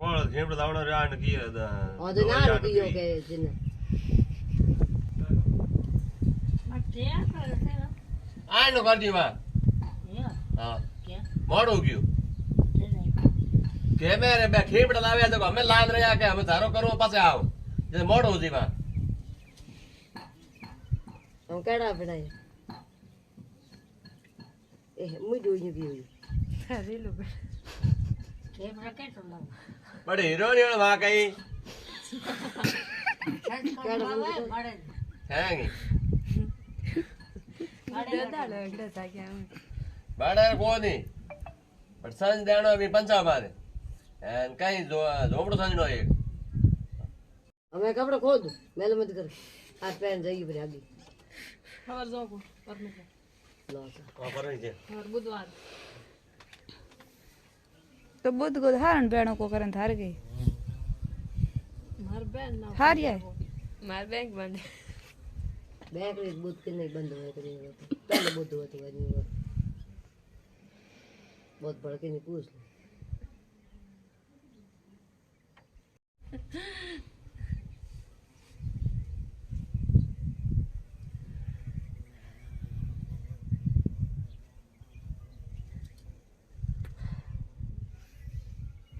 કોણ ઝીમડો દાવણો રહ્યા ને કી ઓદે ના રૂપિયો કે જીને આનો કરજી માં હા મોડું ગયું કે મેરે બે ખીમડા લાવ્યા તો અમે લાદ રહ્યા કે અમે ધારો કરવો પાસે આવ જે મોડું જી માં हम केड़ा बनाए ए मुई दोई भी अरे लो के रखे तो ला बड़े हीरो ने वहां कहीं केड़ा बड़े हैंगी बड़े दाल एकड़ा था क्या बड़े कोनी पर संज देणो भी पंचा मारे एन कहीं झोपड़ो संज नो एक हमें कपड़ा खोद मेल मत कर आ पहन जाइए पर आगे खबर जो को परमिट लो पर है और बुधवार तो बुध को धारण बेणो को करन थार गई मार बहन ना हार ये मार बैंक बंद बैंक एक बुध के नहीं बंद हुआ करे पहले बुध हुआ तो नहीं हुआ बहुत बड़ा के नहीं पूछ ले